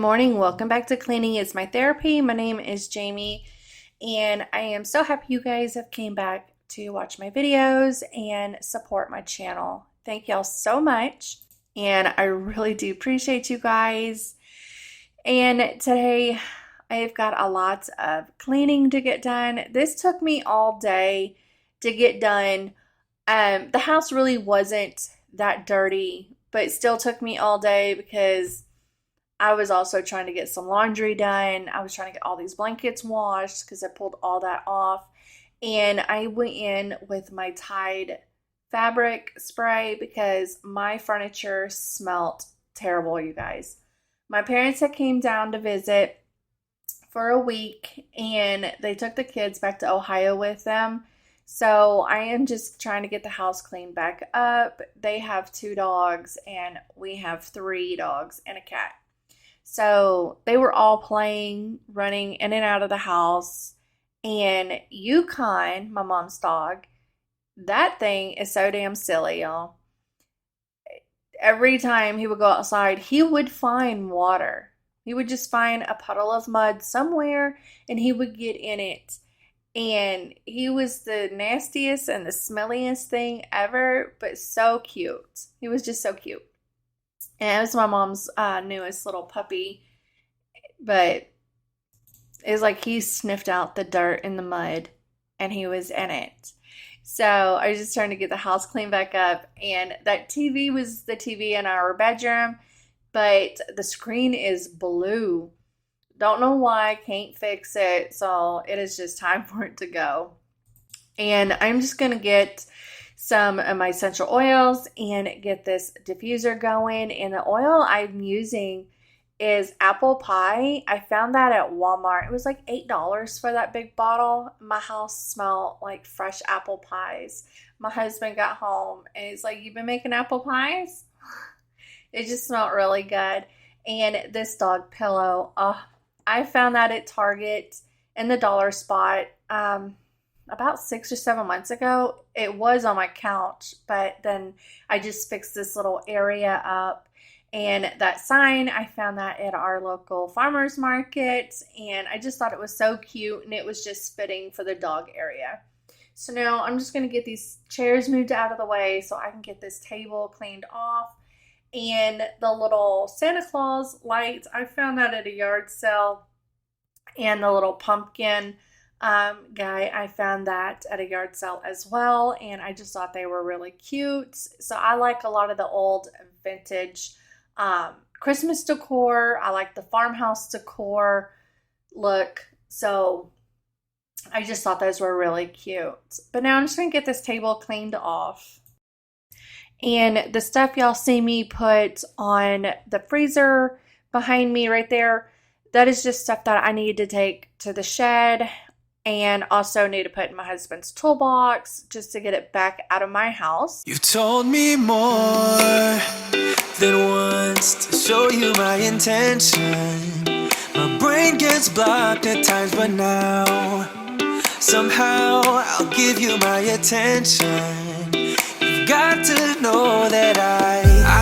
morning. Welcome back to Cleaning is My Therapy. My name is Jamie, and I am so happy you guys have came back to watch my videos and support my channel. Thank y'all so much, and I really do appreciate you guys. And today I've got a lot of cleaning to get done. This took me all day to get done. The house really wasn't that dirty, but it still took me all day because I was also trying to get some laundry done. I was trying to get all these blankets washed because I pulled all that off. And I went in with my Tide fabric spray because my furniture smelt terrible, you guys. My parents had came down to visit for a week and they took the kids back to Ohio with them. So I am just trying to get the house cleaned back up. They have 2 dogs and we have 3 dogs and a cat. So they were all playing, running in and out of the house. And Yukon, my mom's dog, that thing is so damn silly, y'all. Every time he would go outside, he would find water. He would just find a puddle of mud somewhere and he would get in it. And he was the nastiest and the smelliest thing ever, but so cute. He was just so cute. And it was my mom's newest little puppy, but it was like he sniffed out the dirt and the mud and he was in it. So I was just trying to get the house cleaned back up, and that TV was the TV in our bedroom, but the screen is blue. Don't know why, can't fix it, so it is just time for it to go. And I'm just going to get some of my essential oils and get this diffuser going. And the oil I'm using is apple pie. I found that at Walmart. It was like $8 for that big bottle. My house smelled like fresh apple pies. My husband got home and he's like, "You've been making apple pies?" It just smelled really good. And this dog pillow, I found that at Target in the dollar spot about 6 or 7 months ago. It was on my couch, but then I just fixed this little area up. And that sign, I found that at our local farmer's market, and I just thought it was so cute, and it was just fitting for the dog area. So now I'm just going to get these chairs moved out of the way so I can get this table cleaned off. And the little Santa Claus lights, I found that at a yard sale. And the little pumpkin guy, I found that at a yard sale as well, and I just thought they were really cute. So I like a lot of the old vintage Christmas decor. I like the farmhouse decor look, so I just thought those were really cute. But now I'm just going to get this table cleaned off. And the stuff y'all see me put on the freezer behind me right there, that is just stuff that I need to take to the shed and also need to put in my husband's toolbox just to get it back out of my house. You told me more than once to show you my intention. My brain gets blocked at times, but now somehow I'll give you my attention. You've got to know that I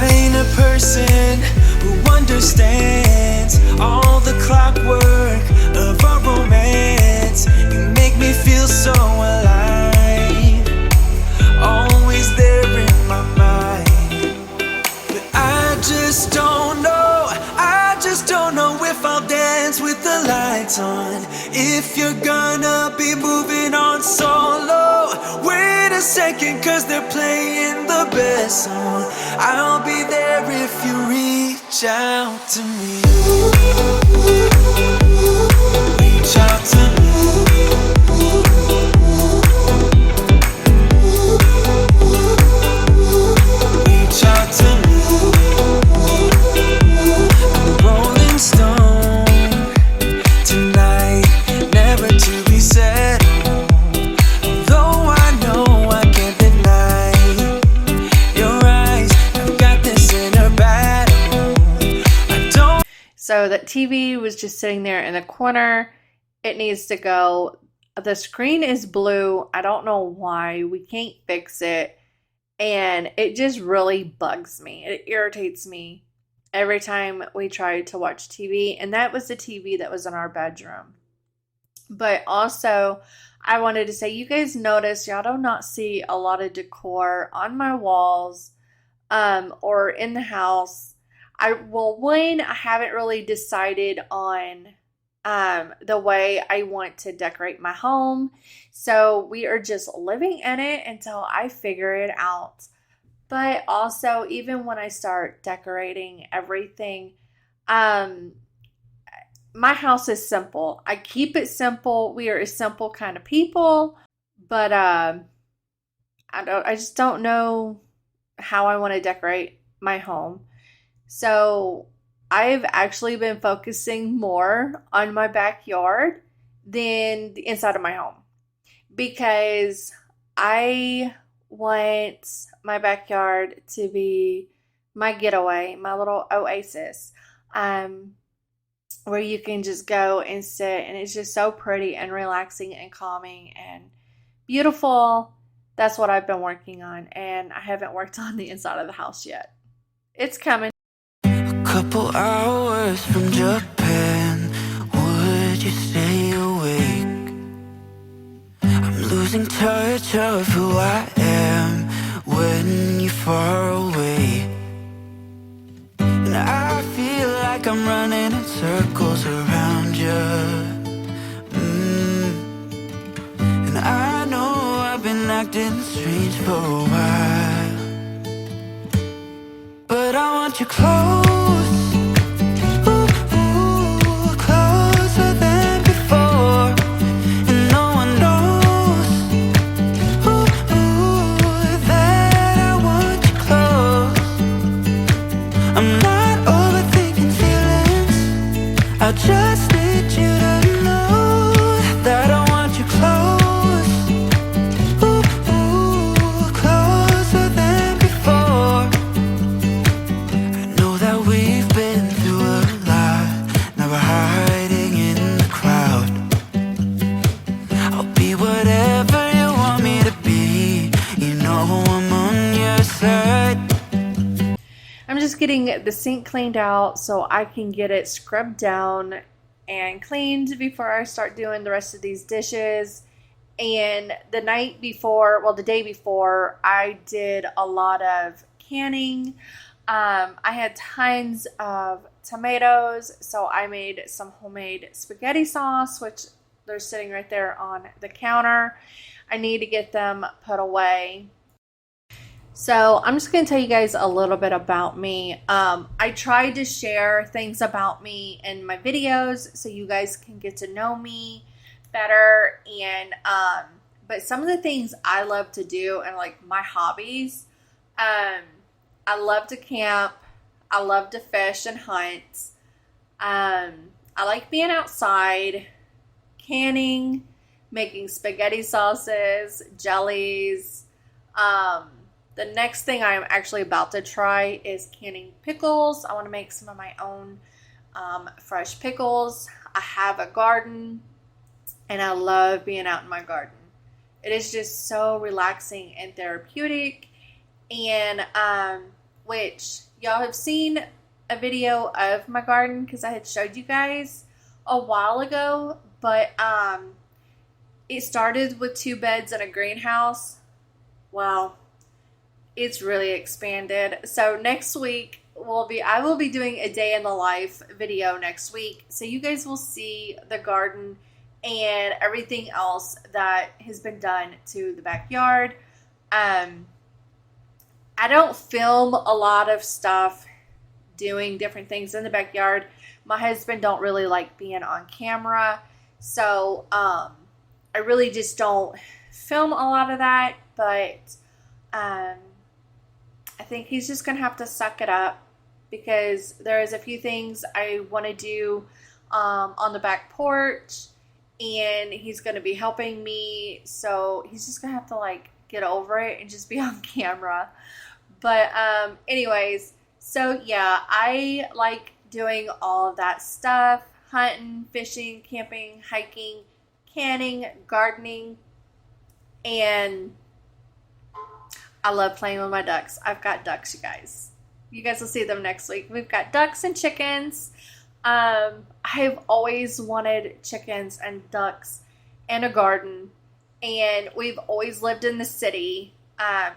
ain't a person who understands all the clockwork of our romance. You make me feel so alive, always there in my mind. But I just don't know if I'll dance with the lights on. If you're gonna be moving on solo, wait a second, 'cause they're playing the best song. I'll be there if you reach out to me. Reach out to me. Reach out to me. I'm a rolling stone tonight, never to be settled. Although I know I can't deny your eyes, I've got this inner battle. I don't. So that TV was just sitting there in the corner. It needs to go. The screen is blue. I don't know why. We can't fix it. And it just really bugs me. It irritates me every time we tried to watch TV, and that was the TV that was in our bedroom. But also, I wanted to say, you guys notice y'all do not see a lot of decor on my walls, or in the house. I haven't really decided on the way I want to decorate my home. So we are just living in it until I figure it out. But also, even when I start decorating everything, um, my house is simple. I keep it simple. We are a simple kind of people, but I just don't know how I want to decorate my home. So I've actually been focusing more on my backyard than the inside of my home because I want my backyard to be my getaway, my little oasis, um, where you can just go and sit, and it's just so pretty and relaxing and calming and beautiful. That's what I've been working on, and I haven't worked on the inside of the house yet. It's coming. Couple hours from Japan, would you stay awake? I'm losing touch of who I am when you're far away. And I feel like I'm running in circles around you. And I know I've been acting strange for a while, but I want you close. Ooh, ooh, closer than before. And no one knows, ooh, ooh, that I want you close. I'm not overthinking feelings, I just need you to know that I want you close. Ooh, ooh, closer than before. I know that we've been through a lot, never hiding in the crowd. I'll be whatever you want me to be, you know I'm on your side. I'm just getting the sink cleaned out so I can get it scrubbed down and cleaned before I start doing the rest of these dishes. And the night before, well, the day before, I did a lot of canning. I had tons of tomatoes, so I made some homemade spaghetti sauce, which they're sitting right there on the counter. I need to get them put away. So I'm just going to tell you guys a little bit about me. I try to share things about me in my videos so you guys can get to know me better. And but some of the things I love to do and like my hobbies, um, I love to camp. I love to fish and hunt. I like being outside, canning, making spaghetti sauces, jellies. Um, the next thing I'm actually about to try is canning pickles. I want to make some of my own fresh pickles. I have a garden and I love being out in my garden. It is just so relaxing and therapeutic. And which y'all have seen a video of my garden because I had showed you guys a while ago, but it started with 2 beds and a greenhouse. Well, it's really expanded. So next week I will be doing a day in the life video next week. So you guys will see the garden and everything else that has been done to the backyard. I don't film a lot of stuff doing different things in the backyard. My husband don't really like being on camera. So I really just don't film a lot of that, but I think he's just gonna have to suck it up because there's a few things I want to do on the back porch, and he's gonna be helping me, so he's just gonna have to like get over it and just be on camera. But anyways, so yeah, I like doing all of that stuff: hunting, fishing, camping, hiking, canning, gardening, and I love playing with my ducks. I've got ducks, you guys. You guys will see them next week. We've got ducks and chickens. I've always wanted chickens and ducks and a garden, and we've always lived in the city.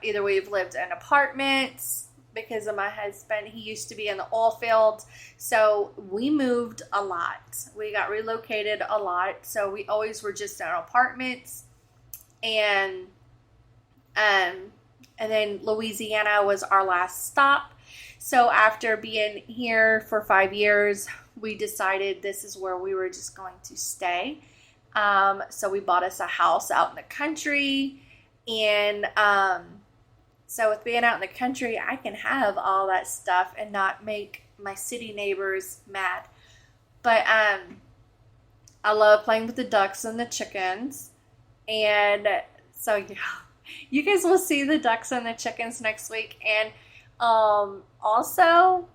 Either we've lived in apartments because of my husband. He used to be in the oil field, so we moved a lot. We got relocated a lot, so we always were just in apartments. And then Louisiana was our last stop. So after being here for 5 years, we decided this is where we were just going to stay. So we bought us a house out in the country, and so with being out in the country, I can have all that stuff and not make my city neighbors mad. But I love playing with the ducks and the chickens, and so yeah, you guys will see the ducks and the chickens next week. And also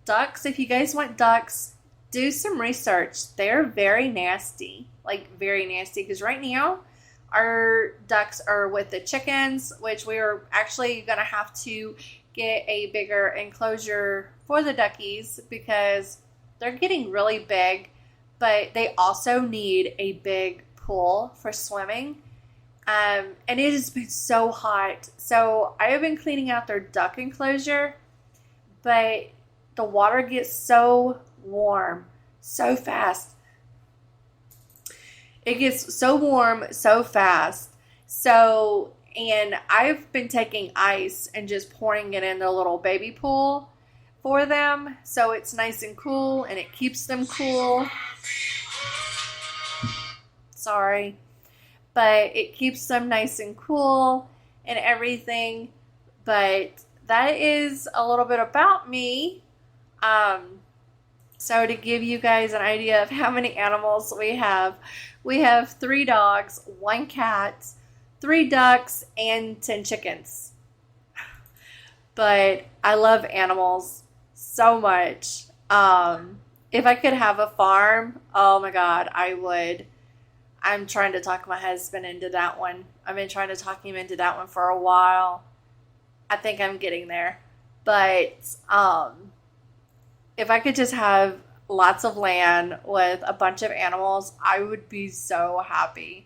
ducks, if you guys want ducks, do some research. They're very nasty, like very nasty, because right now our ducks are with the chickens, which we are actually going to have to get a bigger enclosure for the duckies because they're getting really big, but they also need a big pool for swimming. And it has been so hot. So I have been cleaning out their duck enclosure, but the water gets so warm so fast. It gets so warm so fast. So, and I've been taking ice and just pouring it in the little baby pool for them. So it's nice and cool, and it keeps them cool. Sorry. But it keeps them nice and cool and everything. But that is a little bit about me. So to give you guys an idea of how many animals we have 3 dogs, 1 cat, 3 ducks, and 10 chickens. But I love animals so much. If I could have a farm, oh my God, I would. I'm trying to talk my husband into that one. I've been trying to talk him into that one for a while. I think I'm getting there. But if I could just have lots of land with a bunch of animals, I would be so happy.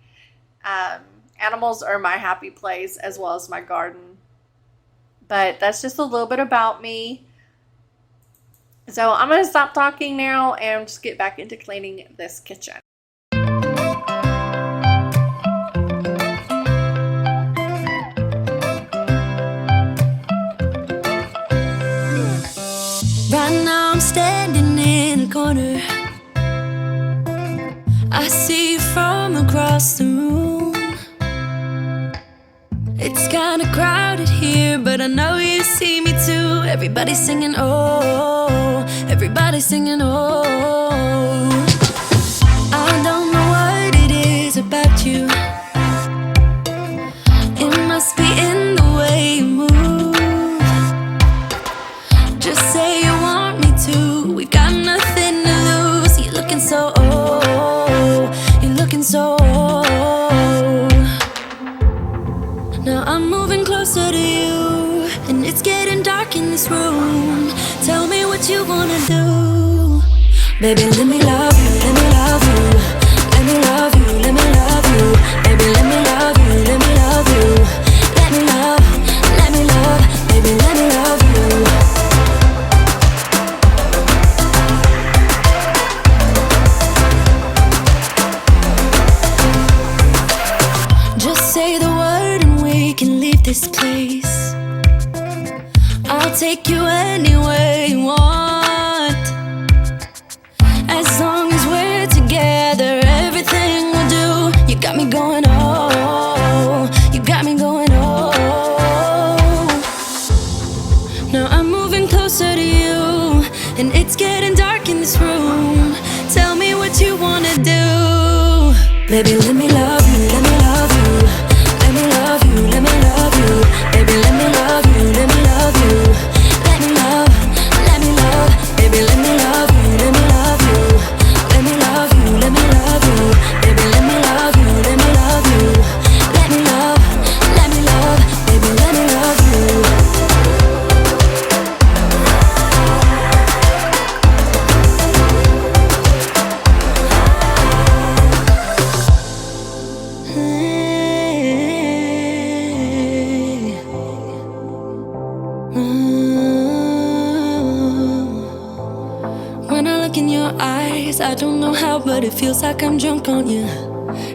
Animals are my happy place as well as my garden. But that's just a little bit about me. So I'm going to stop talking now and just get back into cleaning this kitchen. Right now I'm standing in the corner. I see you from across the room. It's kinda crowded here, but I know you see me too. Everybody's singing oh, everybody's singing oh. I don't know what it is about you. It must be in the way you move. Just say you want me to. We've got nothing to lose. You're looking so old. You're looking so old. Now I'm moving closer to you, and it's getting dark in this room. Tell me what you wanna do. Baby, let me love you, let me love you. Let me love you, let me love you. Baby, let me love you, let me love you. Let me love, baby, let me love you. Just say the word and we can leave this place. I'll take you anywhere you want. As long as we're together, everything we'll do. You got me going oh, you got me going oh. Now I'm moving closer to you, and it's getting dark in this room. Tell me what you wanna do. Baby, let me love you, let me love you. Let me love you, let me love you. Baby, let me love you, let me love you. Let me love, baby, let me love you, let me love you. Let me love you, let me love you. Baby, let me love you, let me love you. Let me love, baby, let me love you. I don't know how, but it feels like I'm drunk on you.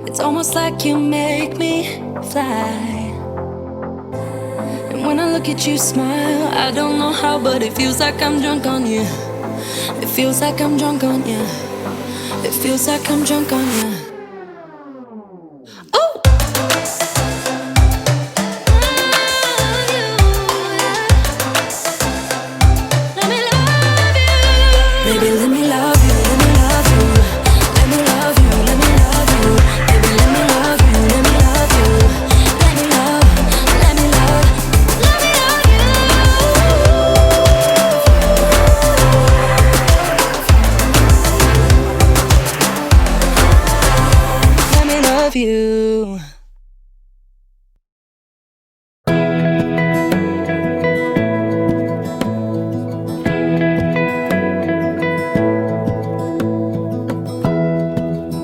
It's almost like you make me fly. And when I look at you smile, I don't know how, but it feels like I'm drunk on you. It feels like I'm drunk on you. It feels like I'm drunk on you. Oh! Baby, let me love you, let me love you. Let me love you, let me love you. Baby, let me love you, let me love you. Let me love, let me love, let me love you. Let me love you.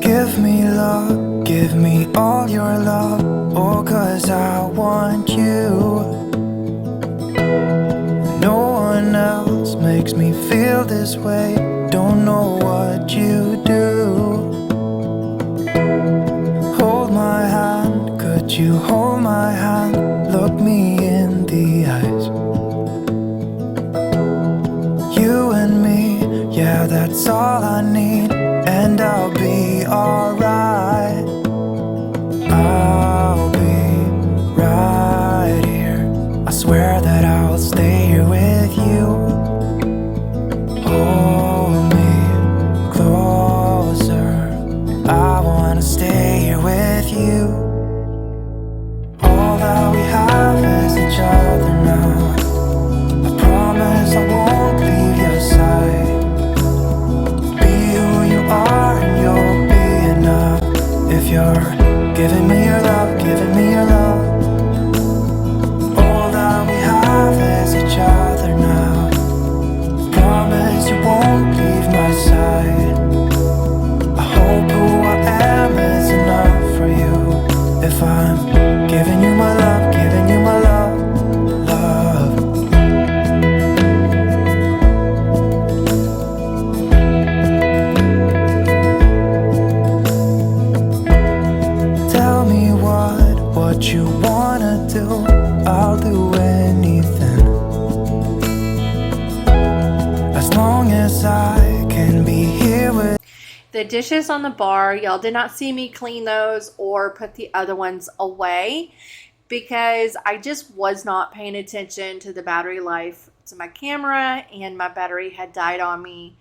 Give me love, give me all your love. Oh, 'cause I want you. No one else makes me feel this way. Don't know what you do. Hold my hand, could you hold my hand? Look me in the eyes. You and me, yeah, that's all I need. And I'll be alright. I'll be right here. I swear that I'll stay here with you. Hold me closer. I wanna stay here with you. All that we have is each other now. I promise I won't leave your side. Be who you are and you'll be enough. If you're giving me your love, giving me your love. All that we have is each other now. Promise you won't leave my side. I hope who I am is enough for you. If I'm giving you my love, giving you my love, love. Tell me what you wanna do. I'll do anything. As long as I can be here with. The dishes on the bar, y'all did not see me clean those or put the other ones away because I just was not paying attention to the battery life to my camera, and my battery had died on me.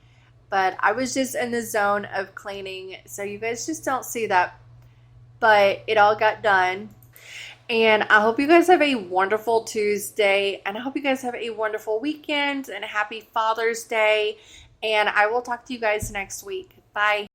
But I was just in the zone of cleaning, so you guys just don't see that. But it all got done. And I hope you guys have a wonderful Tuesday. And I hope you guys have a wonderful weekend and a happy Father's Day. And I will talk to you guys next week. Bye.